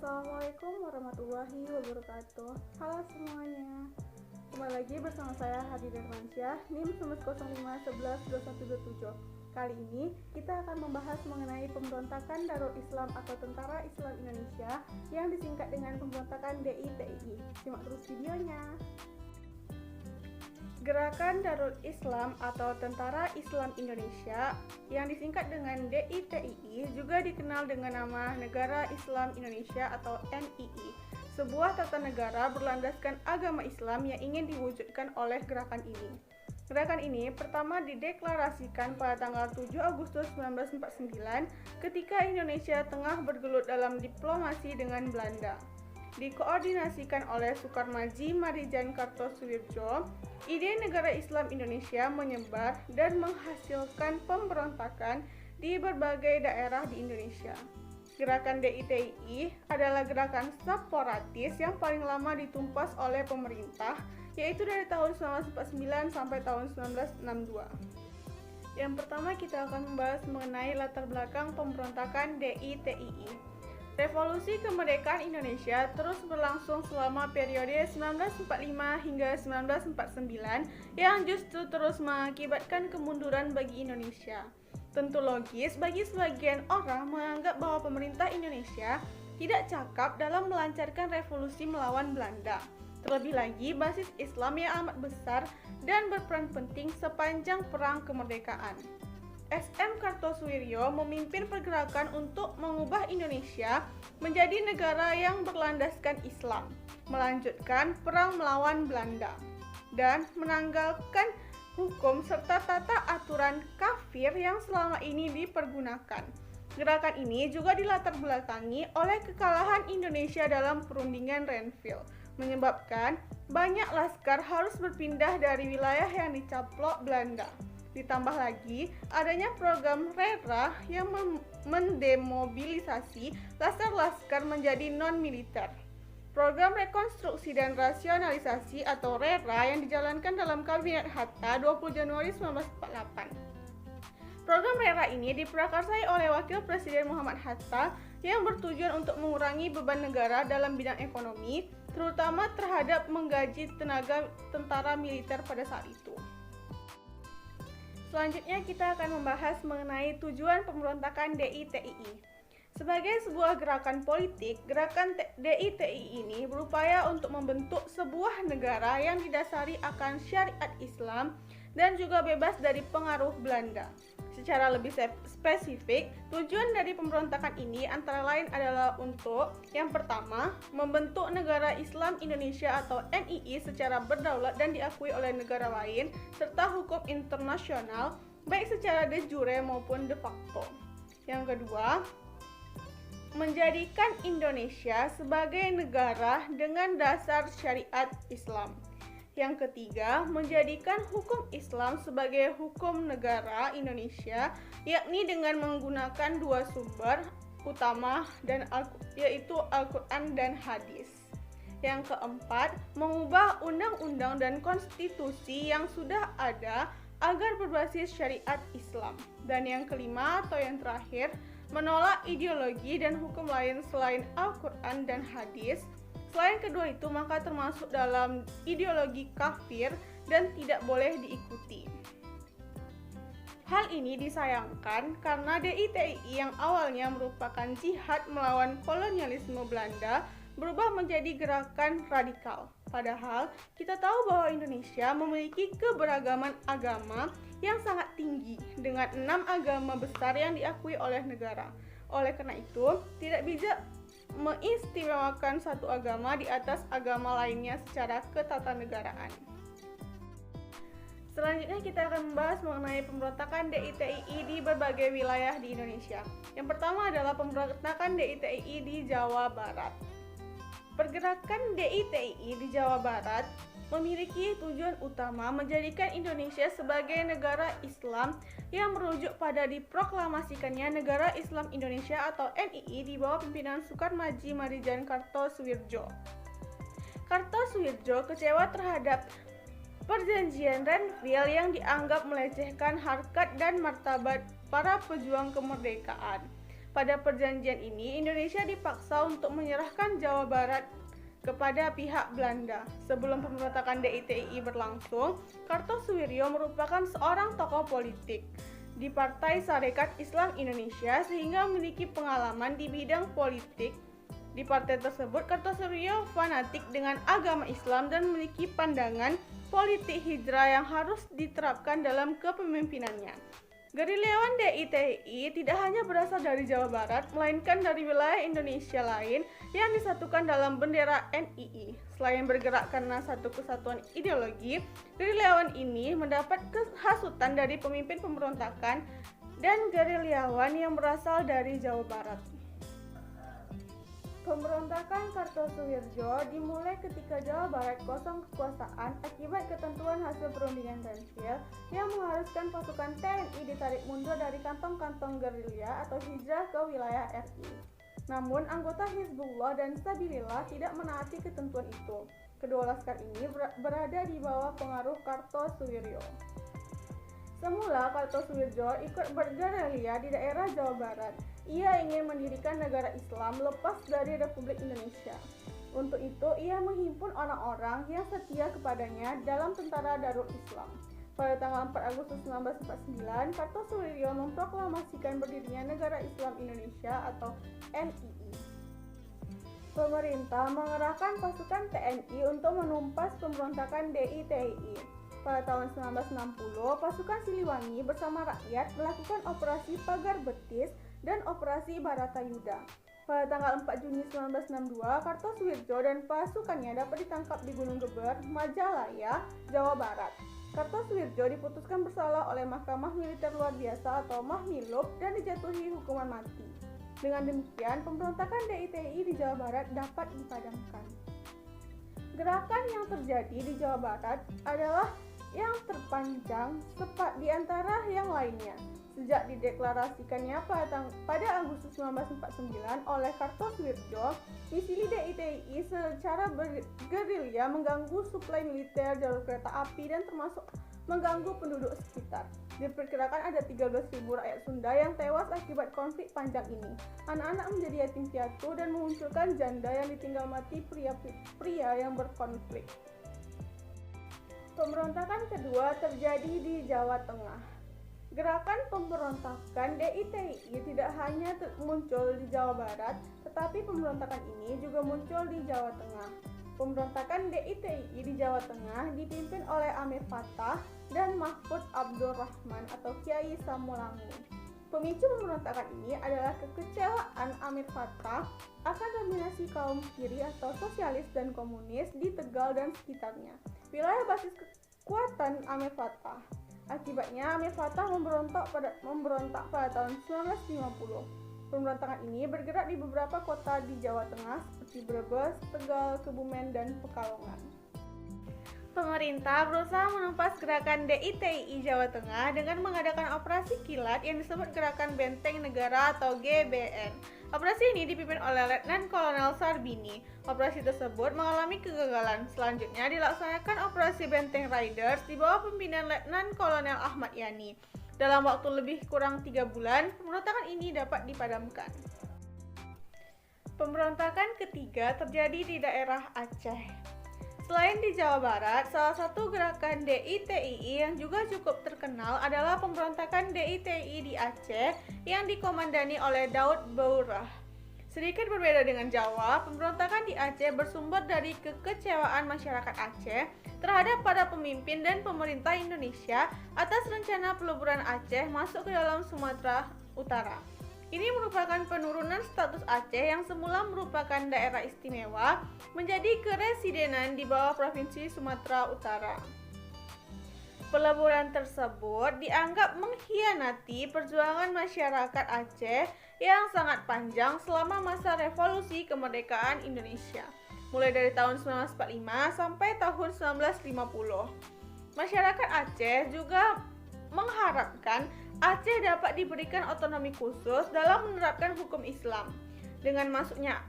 Assalamualaikum warahmatullahi wabarakatuh. Halo semuanya. Kembali lagi bersama saya Hadi Dermansyah, NIM 105112127. Kali ini kita akan membahas mengenai pemberontakan Darul Islam atau Tentara Islam Indonesia yang disingkat dengan pemberontakan DITII. Simak terus videonya. Gerakan Darul Islam atau Tentara Islam Indonesia yang disingkat dengan DITII juga dikenal dengan nama Negara Islam Indonesia atau NII, sebuah tata negara berlandaskan agama Islam yang ingin diwujudkan oleh gerakan ini. Gerakan ini pertama dideklarasikan pada tanggal 7 Agustus 1949 ketika Indonesia tengah bergelut dalam diplomasi dengan Belanda. Dikoordinasikan oleh Sukarmaji Marijan Kartosuwirjo, ide negara Islam Indonesia menyebar dan menghasilkan pemberontakan di berbagai daerah di Indonesia. Gerakan DITII adalah gerakan separatis yang paling lama ditumpas oleh pemerintah, yaitu dari tahun 1949 sampai tahun 1962. Yang pertama kita akan membahas mengenai latar belakang pemberontakan DITII. Revolusi kemerdekaan Indonesia terus berlangsung selama periode 1945 hingga 1949 yang justru terus mengakibatkan kemunduran bagi Indonesia. Tentu logis bagi sebagian orang menganggap bahwa pemerintah Indonesia tidak cakap dalam melancarkan revolusi melawan Belanda. Terlebih lagi basis Islam yang amat besar dan berperan penting sepanjang perang kemerdekaan. SM Kartosuwirjo memimpin pergerakan untuk mengubah Indonesia menjadi negara yang berlandaskan Islam, melanjutkan perang melawan Belanda, dan menanggalkan hukum serta tata aturan kafir yang selama ini dipergunakan. Gerakan ini juga dilatar belakangi oleh kekalahan Indonesia dalam perundingan Renville, menyebabkan banyak laskar harus berpindah dari wilayah yang dicaplok Belanda. Ditambah lagi, adanya program RERA yang mendemobilisasi laskar-laskar menjadi non-militer. Program Rekonstruksi dan Rasionalisasi atau RERA yang dijalankan dalam Kabinet Hatta 20 Januari 1948. Program RERA ini diprakarsai oleh Wakil Presiden Muhammad Hatta yang bertujuan untuk mengurangi beban negara dalam bidang ekonomi, terutama terhadap menggaji tenaga tentara militer pada saat itu. Selanjutnya kita akan membahas mengenai tujuan pemberontakan DITII. Sebagai sebuah gerakan politik, gerakan DITII ini berupaya untuk membentuk sebuah negara yang didasari akan syariat Islam dan juga bebas dari pengaruh Belanda. Secara lebih spesifik, tujuan dari pemberontakan ini antara lain adalah untuk yang pertama, membentuk negara Islam Indonesia atau NII secara berdaulat dan diakui oleh negara lain, serta hukum internasional, baik secara de jure maupun de facto. Yang kedua, menjadikan Indonesia sebagai negara dengan dasar syariat Islam. Yang ketiga, menjadikan hukum Islam sebagai hukum negara Indonesia, yakni dengan menggunakan dua sumber utama yaitu Al-Quran dan Hadis. Yang keempat, mengubah undang-undang dan konstitusi yang sudah ada agar berbasis syariat Islam. Dan yang kelima atau yang terakhir, menolak ideologi dan hukum lain selain Al-Quran dan Hadis. Selain kedua itu, maka termasuk dalam ideologi kafir dan tidak boleh diikuti. Hal ini disayangkan karena DITII yang awalnya merupakan jihad melawan kolonialisme Belanda berubah menjadi gerakan radikal. Padahal kita tahu bahwa Indonesia memiliki keberagaman agama yang sangat tinggi dengan 6 agama besar yang diakui oleh negara. Oleh karena itu, tidak bisa mengistimewakan satu agama di atas agama lainnya secara ketatanegaraan. Selanjutnya kita akan membahas mengenai pemberontakan DITII di berbagai wilayah di Indonesia. Yang pertama adalah pemberontakan DITII di Jawa Barat. Pergerakan DITII di Jawa Barat memiliki tujuan utama menjadikan Indonesia sebagai negara Islam yang merujuk pada diproklamasikannya Negara Islam Indonesia atau NII di bawah pimpinan Sukarmaji Marijan Kartosuwirjo. Kartosuwirjo kecewa terhadap perjanjian Renville yang dianggap melecehkan harkat dan martabat para pejuang kemerdekaan. Pada perjanjian ini, Indonesia dipaksa untuk menyerahkan Jawa Barat kepada pihak Belanda. Sebelum pemberontakan DITII berlangsung, Kartosuwiryo merupakan seorang tokoh politik di Partai Sarekat Islam Indonesia sehingga memiliki pengalaman di bidang politik. Di partai tersebut, Kartosuwiryo fanatik dengan agama Islam dan memiliki pandangan politik hijrah yang harus diterapkan dalam kepemimpinannya. Gerilyawan DITII tidak hanya berasal dari Jawa Barat, melainkan dari wilayah Indonesia lain yang disatukan dalam bendera NII. Selain bergerak karena satu kesatuan ideologi, gerilyawan ini mendapat kehasutan dari pemimpin pemberontakan dan gerilyawan yang berasal dari Jawa Barat. Pemberontakan Kartosuwiryo dimulai ketika Jawa Barat kosong kekuasaan akibat ketentuan hasil perundingan Renville yang mengharuskan pasukan TNI ditarik mundur dari kantong-kantong gerilya atau hijrah ke wilayah RI. Namun, anggota Hizbullah dan Sabilillah tidak menaati ketentuan itu. Kedua laskar ini berada di bawah pengaruh Kartosuwiryo. Semula, Kartosuwiryo ikut bergerilya di daerah Jawa Barat. Ia ingin mendirikan negara Islam lepas dari Republik Indonesia. Untuk itu, ia menghimpun orang-orang yang setia kepadanya dalam Tentara Darul Islam. Pada tanggal 4 Agustus 1949, Kartosuwiryo memproklamasikan berdirinya Negara Islam Indonesia atau NII. Pemerintah mengerahkan pasukan TNI untuk menumpas pemberontakan DITII. Pada tahun 1960, pasukan Siliwangi bersama rakyat melakukan operasi Pagar Betis dan operasi Baratayuda. Pada tanggal 4 Juni 1962, Kartosuwiryo dan pasukannya dapat ditangkap di Gunung Geber, Majalaya, Jawa Barat. Kartosuwiryo diputuskan bersalah oleh Mahkamah Militer Luar Biasa atau Mahmilub dan dijatuhi hukuman mati. Dengan demikian, pemberontakan DITII di Jawa Barat dapat dipadamkan. Gerakan yang terjadi di Jawa Barat adalah yang terpanjang di antara yang lainnya. Sejak dideklarasikannya pada Agustus 1949 oleh Kartosuwiryo, misi DITII secara gerilya mengganggu suplai militer, jalur kereta api, dan termasuk mengganggu penduduk sekitar. Diperkirakan ada 13.000 rakyat Sunda yang tewas akibat konflik panjang ini. Anak-anak menjadi yatim piatu dan memunculkan janda yang ditinggal mati pria yang berkonflik. Pemberontakan kedua terjadi di Jawa Tengah. Gerakan pemberontakan DITII tidak hanya muncul di Jawa Barat, tetapi pemberontakan ini juga muncul di Jawa Tengah. Pemberontakan DITII di Jawa Tengah dipimpin oleh Amir Fattah dan Mahfud Abdurrahman atau Kiai Samulangu. Pemicu pemberontakan ini adalah kekecewaan Amir Fattah akan dominasi kaum kiri atau sosialis dan komunis di Tegal dan sekitarnya, wilayah basis kekuatan Amir Fattah. Akibatnya, Amir Fattah memberontak pada tahun 1950. Pemberontakan ini bergerak di beberapa kota di Jawa Tengah seperti Brebes, Tegal, Kebumen, dan Pekalongan. Pemerintah berusaha menumpas gerakan DITII Jawa Tengah dengan mengadakan operasi kilat yang disebut Gerakan Benteng Negara atau GBN. Operasi ini dipimpin oleh Letnan Kolonel Sarbini. Operasi tersebut mengalami kegagalan. Selanjutnya dilaksanakan Operasi Benteng Riders di bawah pimpinan Letnan Kolonel Ahmad Yani. Dalam waktu lebih kurang 3 bulan, pemberontakan ini dapat dipadamkan. Pemberontakan ketiga terjadi di daerah Aceh. Selain di Jawa Barat, salah satu gerakan DITII yang juga cukup terkenal adalah pemberontakan DITII di Aceh yang dikomandani oleh Daud Bourah. Sedikit berbeda dengan Jawa, pemberontakan di Aceh bersumber dari kekecewaan masyarakat Aceh terhadap para pemimpin dan pemerintah Indonesia atas rencana peleburan Aceh masuk ke dalam Sumatera Utara. Ini merupakan penurunan status Aceh yang semula merupakan daerah istimewa menjadi keresidenan di bawah Provinsi Sumatera Utara. Peleburan tersebut dianggap mengkhianati perjuangan masyarakat Aceh yang sangat panjang selama masa revolusi kemerdekaan Indonesia, mulai dari tahun 1945 sampai tahun 1950. Masyarakat Aceh juga mengharapkan Aceh dapat diberikan otonomi khusus dalam menerapkan hukum Islam. Dengan masuknya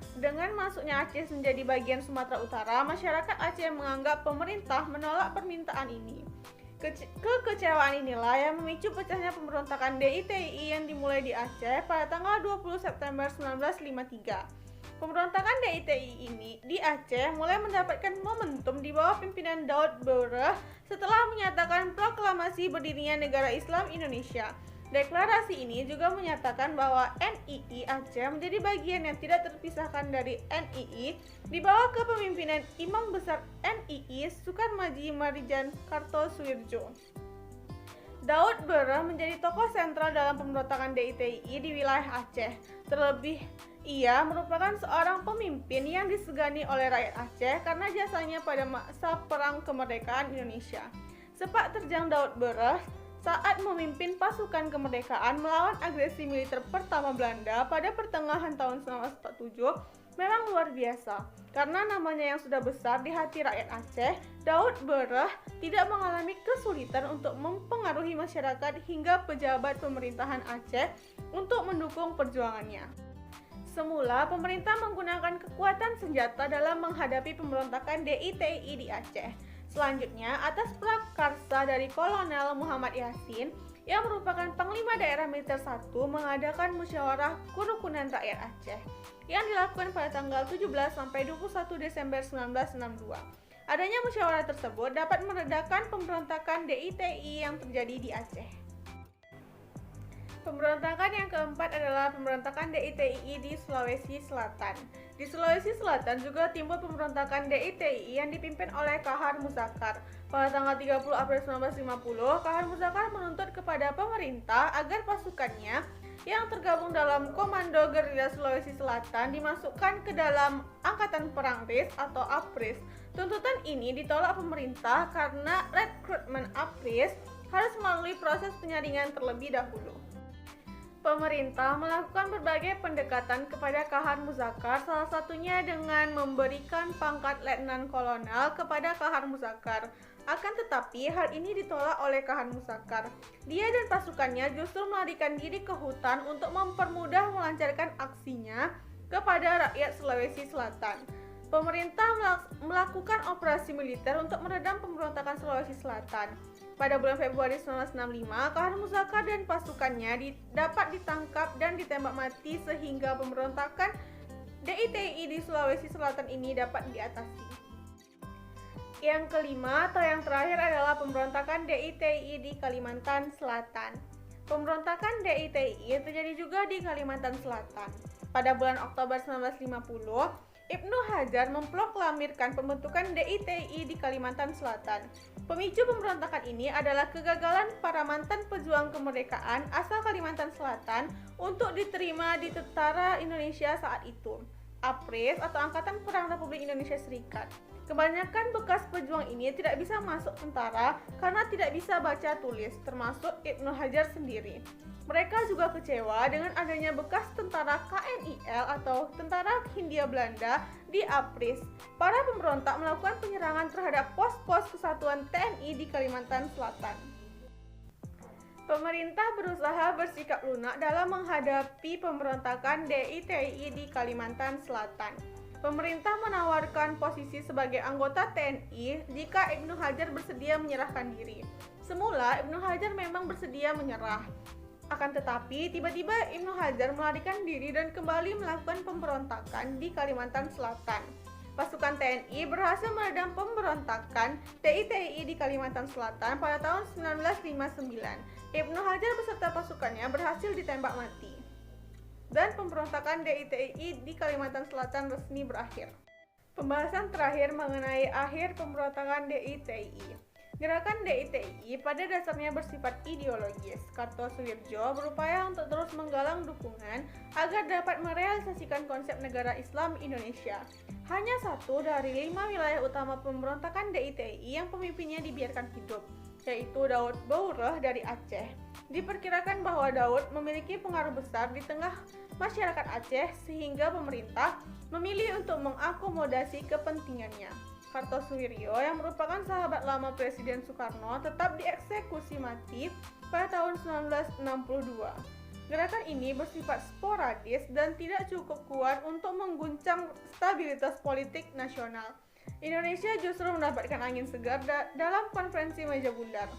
Aceh menjadi bagian Sumatera Utara, masyarakat Aceh menganggap pemerintah menolak permintaan ini. Kekecewaan inilah yang memicu pecahnya pemberontakan DITII yang dimulai di Aceh pada tanggal 20 September 1953. Pemberontakan DITII ini di Aceh mulai mendapatkan momentum di bawah pimpinan Daud Bereh setelah menyatakan proklamasi berdirinya Negara Islam Indonesia. Deklarasi ini juga menyatakan bahwa NII Aceh menjadi bagian yang tidak terpisahkan dari NII di bawah kepemimpinan Imam Besar NII Sukarmaji Marijan Kartosuwirjo. Daud Bereh menjadi tokoh sentral dalam pemberontakan DITII di wilayah Aceh. Terlebih, ia merupakan seorang pemimpin yang disegani oleh rakyat Aceh karena jasanya pada masa Perang Kemerdekaan Indonesia. Sepak terjang Daud Bereh saat memimpin pasukan kemerdekaan melawan agresi militer pertama Belanda pada pertengahan tahun 1947 memang luar biasa. Karena namanya yang sudah besar di hati rakyat Aceh, Daud Bereh tidak mengalami kesulitan untuk mempengaruhi masyarakat hingga pejabat pemerintahan Aceh untuk mendukung perjuangannya. Semula, pemerintah menggunakan kekuatan senjata dalam menghadapi pemberontakan DITII di Aceh. Selanjutnya, atas prakarsa dari Kolonel Muhammad Yasin yang merupakan Panglima Daerah Militer 1 mengadakan musyawarah kerukunan rakyat Aceh yang dilakukan pada tanggal 17 sampai 21 Desember 1962. Adanya musyawarah tersebut dapat meredakan pemberontakan DITII yang terjadi di Aceh. Pemberontakan yang keempat adalah pemberontakan DITII di Sulawesi Selatan. Di Sulawesi Selatan juga timbul pemberontakan DITII yang dipimpin oleh Kahar Muzakar. Pada tanggal 30 April 1950, Kahar Muzakar menuntut kepada pemerintah agar pasukannya yang tergabung dalam Komando Gerila Sulawesi Selatan dimasukkan ke dalam Angkatan Perang RIS atau APRIS. Tuntutan ini ditolak pemerintah karena rekrutmen APRIS harus melalui proses penyaringan terlebih dahulu. Pemerintah melakukan berbagai pendekatan kepada Kahar Muzakar, salah satunya dengan memberikan pangkat Letnan Kolonel kepada Kahar Muzakar. Akan tetapi, hal ini ditolak oleh Kahar Muzakar. Dia dan pasukannya justru melarikan diri ke hutan untuk mempermudah melancarkan aksinya kepada rakyat Sulawesi Selatan. Pemerintah melakukan operasi militer untuk meredam pemberontakan Sulawesi Selatan. Pada bulan Februari 1965, Kahar Muzakar dan pasukannya dapat ditangkap dan ditembak mati sehingga pemberontakan DITII di Sulawesi Selatan ini dapat diatasi. Yang kelima atau yang terakhir adalah pemberontakan DITII di Kalimantan Selatan. Pemberontakan DITII terjadi juga di Kalimantan Selatan. Pada bulan Oktober 1950, Ibnu Hajar memproklamirkan pembentukan DITII di Kalimantan Selatan. Pemicu pemberontakan ini adalah kegagalan para mantan pejuang kemerdekaan asal Kalimantan Selatan untuk diterima di tentara Indonesia saat itu, APRIS atau Angkatan Perang Republik Indonesia Serikat. Kebanyakan bekas pejuang ini tidak bisa masuk tentara karena tidak bisa baca tulis, termasuk Ibnu Hajar sendiri. Mereka juga kecewa dengan adanya bekas tentara KNIL atau Tentara Hindia Belanda di APRIS. Para pemberontak melakukan penyerangan terhadap pos-pos kesatuan TNI di Kalimantan Selatan. Pemerintah berusaha bersikap lunak dalam menghadapi pemberontakan DITII di Kalimantan Selatan. Pemerintah menawarkan posisi sebagai anggota TNI jika Ibnu Hajar bersedia menyerahkan diri. Semula, Ibnu Hajar memang bersedia menyerah. Akan tetapi, tiba-tiba Ibnu Hajar melarikan diri dan kembali melakukan pemberontakan di Kalimantan Selatan. Pasukan TNI berhasil meredam pemberontakan DITII di Kalimantan Selatan pada tahun 1959. Ibnu Hajar beserta pasukannya berhasil ditembak mati. Dan pemberontakan DITII di Kalimantan Selatan resmi berakhir. Pembahasan terakhir mengenai akhir pemberontakan DITII. Gerakan DITII pada dasarnya bersifat ideologis. Kartosuwirjo berupaya untuk terus menggalang dukungan agar dapat merealisasikan konsep negara Islam Indonesia. Hanya satu dari 5 wilayah utama pemberontakan DITII yang pemimpinnya dibiarkan hidup, yaitu Daud Bereh dari Aceh. Diperkirakan bahwa Daud memiliki pengaruh besar di tengah masyarakat Aceh sehingga pemerintah memilih untuk mengakomodasi kepentingannya. Kartosuwirjo yang merupakan sahabat lama Presiden Soekarno tetap dieksekusi mati pada tahun 1962. Gerakan ini bersifat sporadis dan tidak cukup kuat untuk mengguncang stabilitas politik nasional. Indonesia justru mendapatkan angin segar dalam konferensi meja bundar.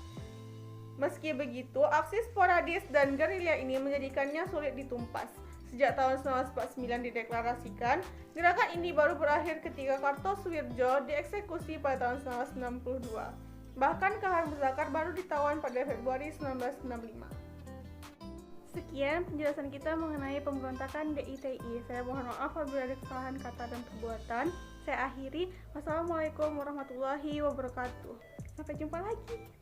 Meski begitu, aksi sporadis dan gerilya ini menjadikannya sulit ditumpas. Sejak tahun 1949 dideklarasikan, gerakan ini baru berakhir ketika Kartosoewirjo dieksekusi pada tahun 1962. Bahkan Kahar Muzakar baru ditawan pada Februari 1965. Sekian penjelasan kita mengenai pemberontakan DITI. Saya mohon maaf apabila ada kesalahan kata dan perbuatan. Saya akhiri. Wassalamualaikum warahmatullahi wabarakatuh. Sampai jumpa lagi.